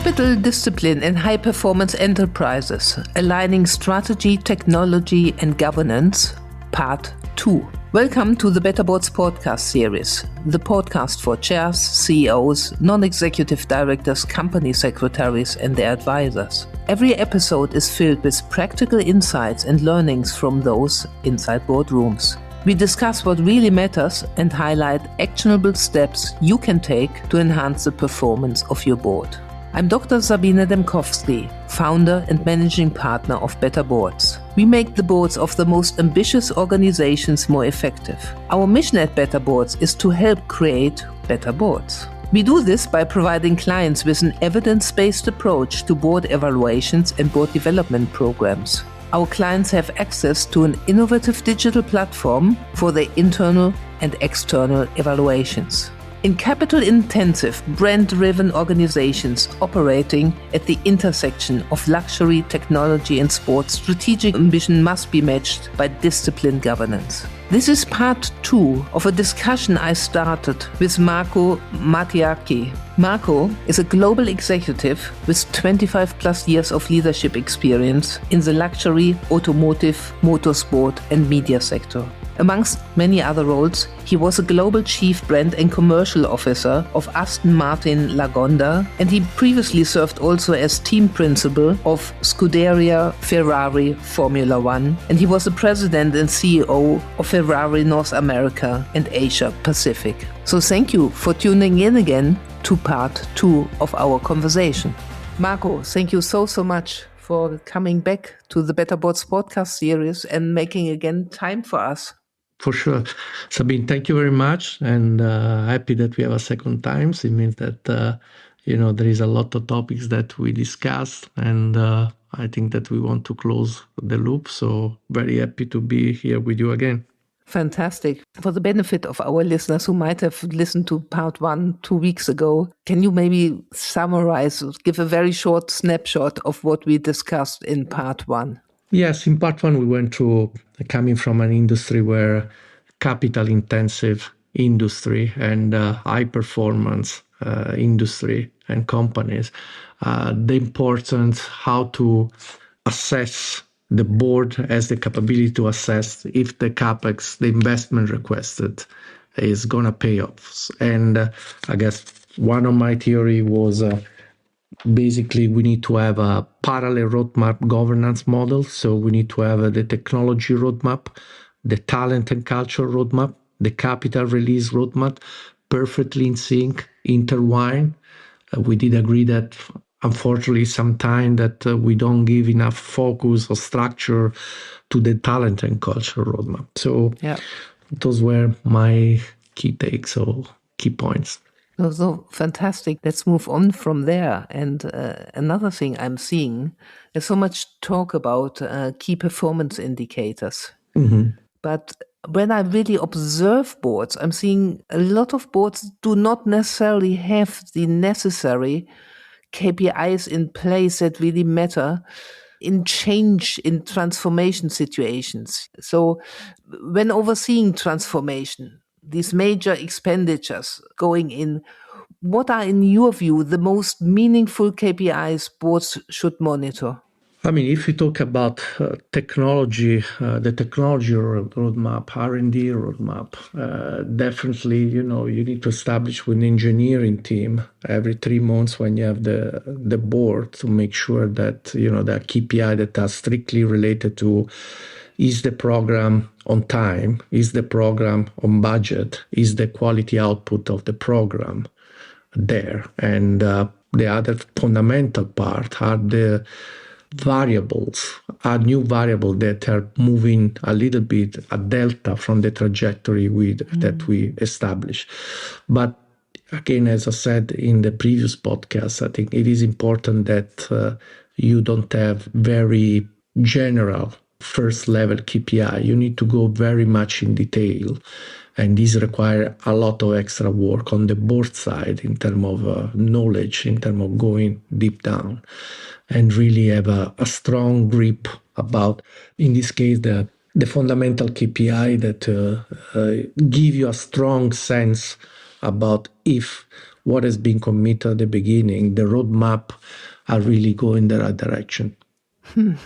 Capital discipline and high-performance enterprises, aligning strategy, technology and governance, Part 2. Welcome to the Better Boards podcast series, the podcast for chairs, CEOs, non-executive directors, company secretaries and their advisors. Every episode is filled with practical insights and learnings from those inside boardrooms. We discuss what really matters and highlight actionable steps you can take to enhance the performance of your board. I'm Dr. Sabine Dembkowski, founder and managing partner of Better Boards. We make the boards of the most ambitious organizations more effective. Our mission at Better Boards is to help create better boards. We do this by providing clients with an evidence-based approach to board evaluations and board development programs. Our clients have access to an innovative digital platform for their internal and external evaluations. In capital-intensive, brand-driven organizations operating at the intersection of luxury, technology and sports, strategic ambition must be matched by disciplined governance. This is part 2 of a discussion I started with Marco Mattiacci. Marco is a global executive with 25 plus years of leadership experience in the luxury, automotive, motorsport and media sector. Amongst many other roles, he was a global chief brand and commercial officer of Aston Martin Lagonda, and he previously served also as team principal of Scuderia Ferrari Formula One, and he was the president and CEO of Ferrari North America and Asia Pacific. So thank you for tuning in again to part 2 of our conversation. Marco, thank you so much for coming back to the Better Boards podcast series and making again time for us. For sure. Sabine, thank you very much. And happy that we have a second time. It means that, there is a lot of topics that we discussed. And I think that we want to close the loop. So very happy to be here with you again. Fantastic. For the benefit of our listeners who might have listened to part 1 2 weeks ago, can you maybe summarize, give a very short snapshot of what we discussed in part 1? Yes, in part 1, we went through coming from an industry where capital-intensive industry and high-performance industry and companies, the importance how to assess the board has the capability to assess if the CapEx, the investment requested, is going to pay off. And I guess one of my theory was basically we need to have a parallel roadmap governance model. So we need to have the technology roadmap, the talent and culture roadmap, the capital release roadmap, perfectly in sync, intertwined. We did agree that unfortunately sometimes that we don't give enough focus or structure to the talent and culture roadmap. So those were my key takes or key points. So fantastic. Let's move on from there. And another thing I'm seeing, there's so much talk about key performance indicators. Mm-hmm. But when I really observe boards, I'm seeing a lot of boards do not necessarily have the necessary KPIs in place that really matter in change, in transformation situations. So when overseeing transformation, these major expenditures going in, what are in your view the most meaningful KPIs boards should monitor? I mean, if you talk about technology, the technology roadmap, R&D roadmap, definitely, you need to establish with an engineering team every 3 months when you have the board to make sure that, the KPI that are strictly related to is the program on time, is the program on budget, is the quality output of the program there. And the other fundamental part are the variables, are new variables that are moving a little bit a delta from the trajectory that we established. But again, as I said in the previous podcast, I think it is important that you don't have very general first level KPI. You need to go very much in detail. And these require a lot of extra work on the board side in terms of knowledge, in terms of going deep down and really have a strong grip about, in this case, the fundamental KPI that give you a strong sense about if what has been committed at the beginning, the roadmap are really going in the right direction.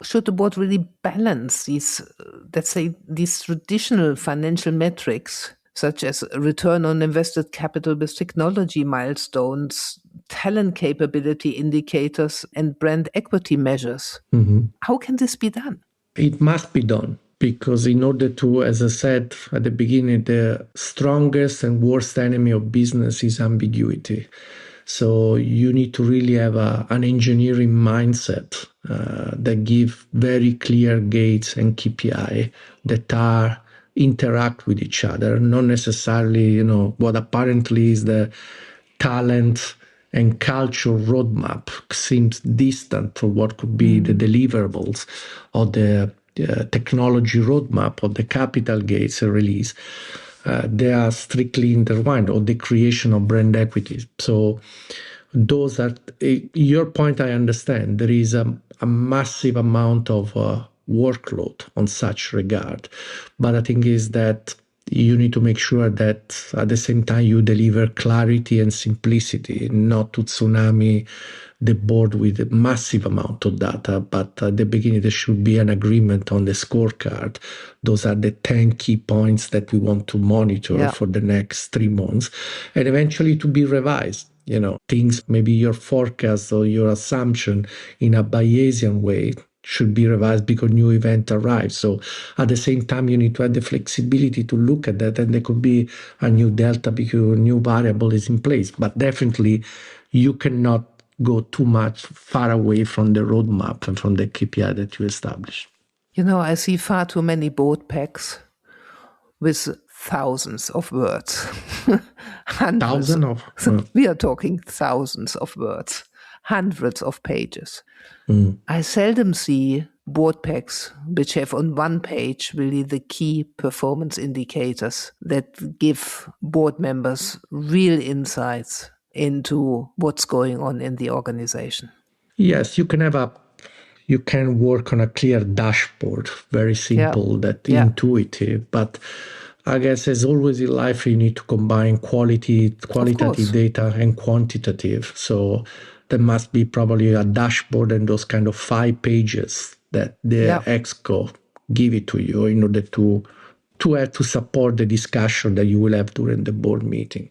Should the board really balance these, let's say, these traditional financial metrics, such as return on invested capital with technology milestones, talent capability indicators, and brand equity measures? How can this be done? It must be done because in order to, as I said at the beginning, the strongest and worst enemy of business is ambiguity. So you need to really have an engineering mindset that give very clear gates and KPI that are interact with each other, not necessarily, what apparently is the talent and culture roadmap seems distant from what could be the deliverables of the technology roadmap of the capital gates release. They are strictly intertwined, or the creation of brand equity. So those are your point. I understand there is a massive amount of workload on such regard, but I think is that you need to make sure that at the same time you deliver clarity and simplicity, not to tsunami the board with a massive amount of data, but at the beginning there should be an agreement on the scorecard. Those are the 10 key points that we want to monitor for the next 3 months, and eventually to be revised. Things, maybe your forecast or your assumption in a Bayesian way should be revised because new event arrives. So at the same time, you need to have the flexibility to look at that, and there could be a new delta because a new variable is in place. But definitely, you cannot go too much far away from the roadmap and from the KPI that you established. I see far too many board packs with thousands of words. Thousands of? We are talking thousands of words, hundreds of pages. I seldom see board packs which have on one page really the key performance indicators that give board members real insights into what's going on in the organization. Yes, you can work on a clear dashboard, very simple, intuitive, but I guess as always in life, you need to combine qualitative data and quantitative. So there must be probably a dashboard and those kind of 5 pages that the ExCo give it to you in order to have to support the discussion that you will have during the board meeting.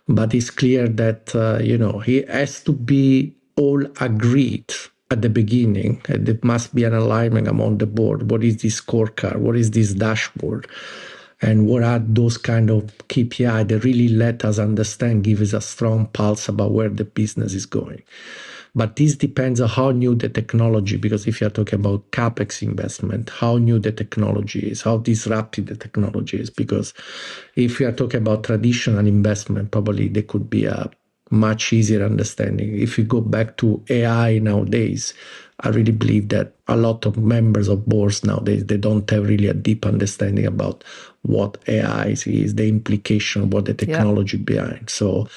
But it's clear that, it has to be all agreed at the beginning. And there must be an alignment among the board. What is this scorecard? What is this dashboard? And what are those kind of KPI that really let us understand, give us a strong pulse about where the business is going. But this depends on how new the technology, because if you're talking about CapEx investment, how new the technology is, how disruptive the technology is. Because if we are talking about traditional investment, probably there could be a much easier understanding. If we go back to AI nowadays, I really believe that a lot of members of boards nowadays, they don't have really a deep understanding about what AI is, the implication, what the technology behind. So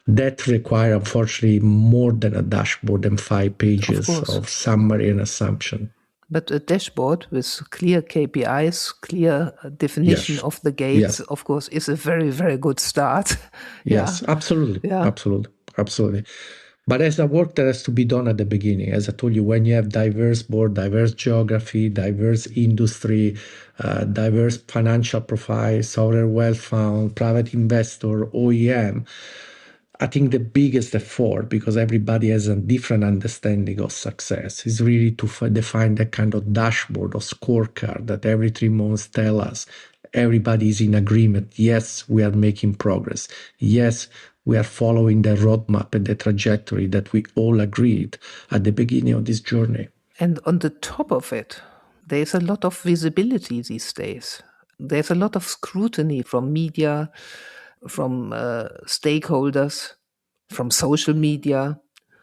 that requires, unfortunately, more than a dashboard and 5 pages of summary and assumption. But a dashboard with clear KPIs, clear definition of the gates, of course, is a very, very good start. Yes, absolutely. Absolutely. But there's a work that has to be done at the beginning. As I told you, when you have diverse board, diverse geography, diverse industry, diverse financial profile, sovereign wealth fund, private investor, OEM, I think the biggest effort, because everybody has a different understanding of success, is really to define that kind of dashboard or scorecard that every 3 months tell us everybody is in agreement. Yes, we are making progress. Yes, we are following the roadmap and the trajectory that we all agreed at the beginning of this journey. And on the top of it, there's a lot of visibility these days. There's a lot of scrutiny from media, from stakeholders, from social media.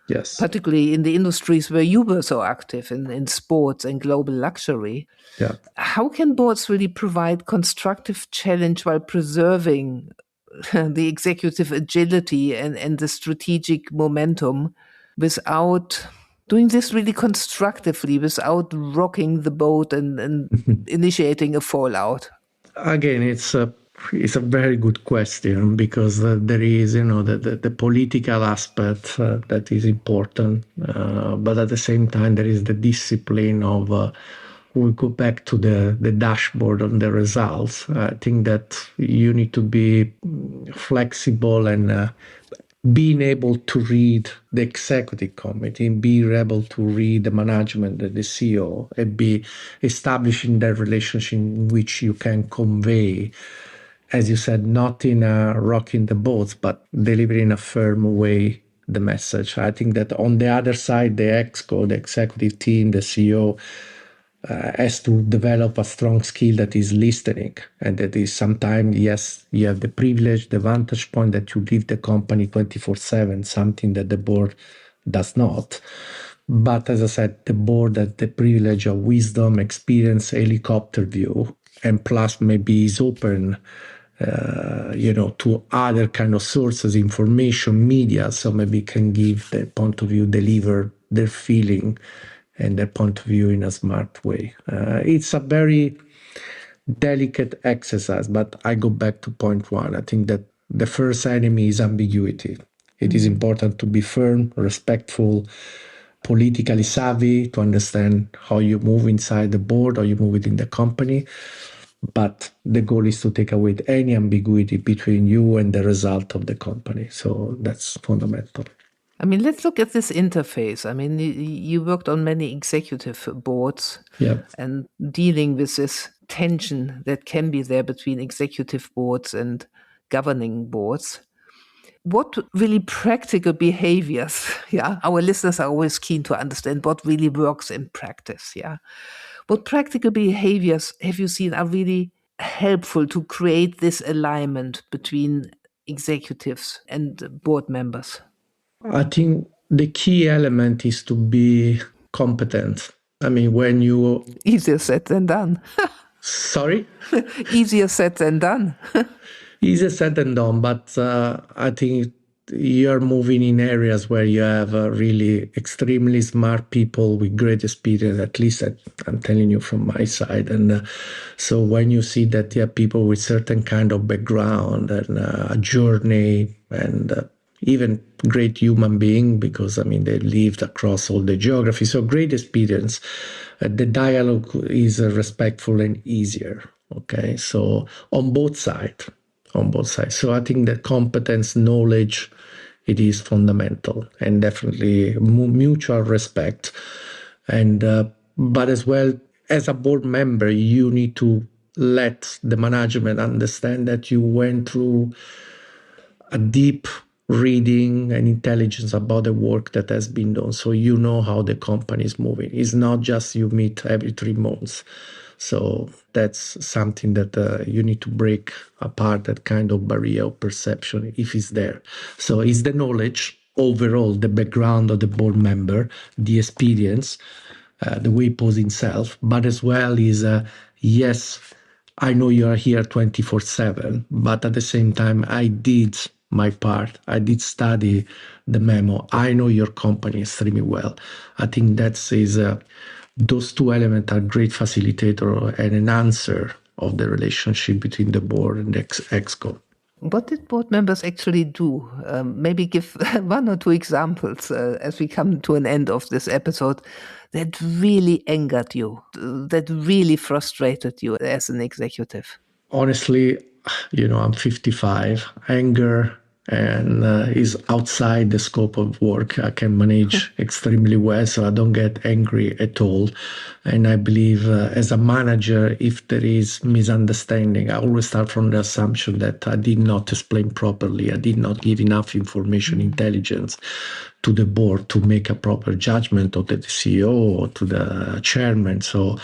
Yes. Particularly in the industries where you were so active, in sports and global luxury. Yeah. How can boards really provide constructive challenge while preserving the executive agility and the strategic momentum without doing this really constructively, without rocking the boat and initiating a fallout? Again, it's It's a very good question because there is, the political aspect that is important, but at the same time there is the discipline of. We go back to the dashboard on the results. I think that you need to be flexible and being able to read the executive committee, being able to read the management, the CEO, and be establishing that relationship in which you can convey, as you said, not in a rocking the boats, but delivering in a firm way the message. I think that on the other side, the ExCo, the executive team, the CEO, has to develop a strong skill that is listening, and that is sometimes, yes, you have the privilege, the vantage point that you leave the company 24/7, something that the board does not. But as I said, the board has the privilege of wisdom, experience, helicopter view, and plus maybe is open to other kind of sources, information, media, so maybe can give their point of view, deliver their feeling and their point of view in a smart way. It's a very delicate exercise, but I go back to point one. I think that the first enemy is ambiguity. It is important to be firm, respectful, politically savvy, to understand how you move inside the board, how you move within the company. But the goal is to take away any ambiguity between you and the result of the company. So that's fundamental. I mean, let's look at this interface. I mean, you worked on many executive boards, and dealing with this tension that can be there between executive boards and governing boards. What really practical behaviors, our listeners are always keen to understand what really works in practice, What practical behaviors have you seen are really helpful to create this alignment between executives and board members? I think the key element is to be competent. I mean, when you... Easier said than done. Sorry? Easier said than done. Easier said than done, but I think you're moving in areas where you have really extremely smart people with great experience, at least I'm telling you from my side. And so when you see that you have people with certain kind of background and a journey and even great human being, because I mean they lived across all the geography, so great experience. The dialogue is respectful and easier. Okay, so on both sides. So I think that competence, knowledge, it is fundamental, and definitely mutual respect. And but as well as a board member, you need to let the management understand that you went through a deep reading and intelligence about the work that has been done, so you know how the company is moving. It's not just you meet every 3 months. So that's something that you need to break apart, that kind of barrier of perception, if it's there. So it's the knowledge, overall, the background of the board member, the experience, the way he poses himself, but as well is, yes, I know you are here 24/7, but at the same time, I did my part. I did study the memo. I know your company extremely well. I think that is... those two elements are great facilitator and an answer of the relationship between the board and the ExCo. What did board members actually do? Maybe give 1 or 2 examples as we come to an end of this episode that really angered you, that really frustrated you as an executive. Honestly, I'm 55. Anger and is outside the scope of work. I can manage extremely well, so I don't get angry at all. And I believe as a manager, if there is misunderstanding, I always start from the assumption that I did not explain properly. I did not give enough information, intelligence to the board to make a proper judgment, or to the CEO or to the chairman. So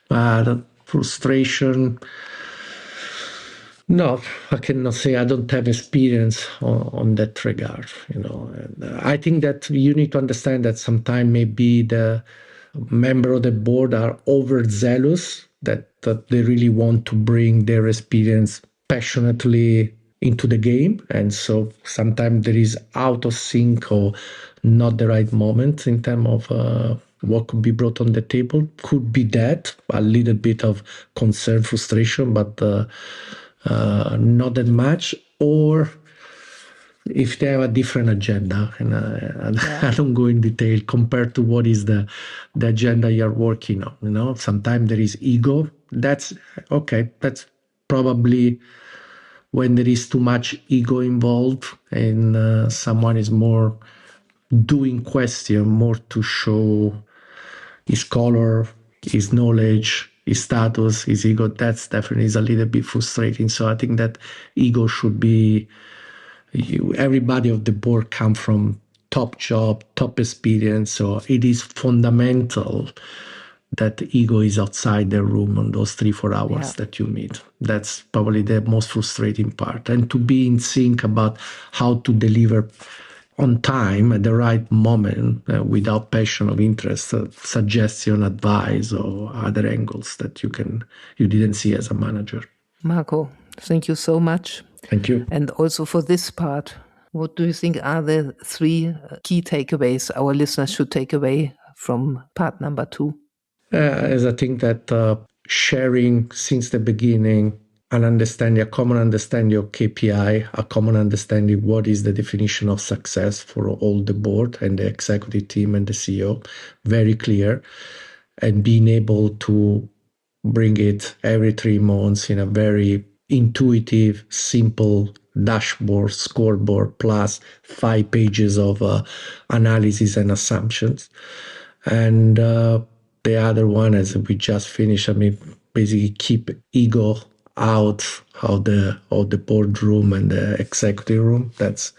the frustration... No, I cannot say I don't have experience on that regard. And I think that you need to understand that sometimes maybe the member of the board are overzealous, that they really want to bring their experience passionately into the game. And so sometimes there is out of sync or not the right moment in terms of what could be brought on the table. Could be that, a little bit of concern, frustration, but not that much, or if they have a different agenda, and I don't go in detail compared to what is the agenda you're working on. Sometimes there is ego. That's okay. That's probably when there is too much ego involved, and someone is more doing question, more to show his color, his knowledge, his status, his ego. That's definitely is a little bit frustrating. So I think that ego should be. Everybody of the board come from top job, top experience. So it is fundamental that ego is outside the room on those 3-4 hours that you meet. That's probably the most frustrating part. And to be in sync about how to deliver on time at the right moment without passion or interest, suggestion, advice, or other angles that you didn't see as a manager. Marco, thank you so much. Thank you. And also for this part, what do you think are the 3 key takeaways our listeners should take away from part number 2? As I think that sharing since the beginning, a common understanding of KPI, a common understanding what is the definition of success for all the board and the executive team and the CEO, very clear, and being able to bring it every 3 months in a very intuitive, simple dashboard, scoreboard, plus 5 pages of analysis and assumptions. And the other one, as we just finished, basically keep ego out of the boardroom and the executive room. That's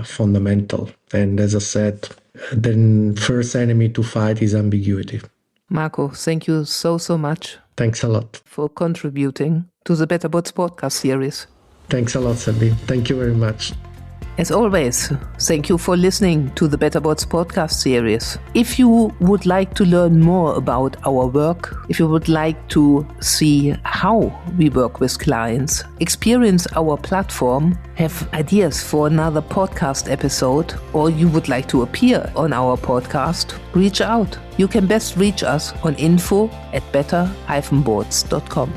fundamental. And as I said, the first enemy to fight is ambiguity. Marco, thank you so much. Thanks a lot. For contributing to the Better Bots podcast series. Thanks a lot, Sabine. Thank you very much. As always, thank you for listening to the Better Bots podcast series. If you would like to learn more about our work, if you would like to see how we work with clients, experience our platform, have ideas for another podcast episode, or you would like to appear on our podcast, reach out. You can best reach us on info@better-boards.com.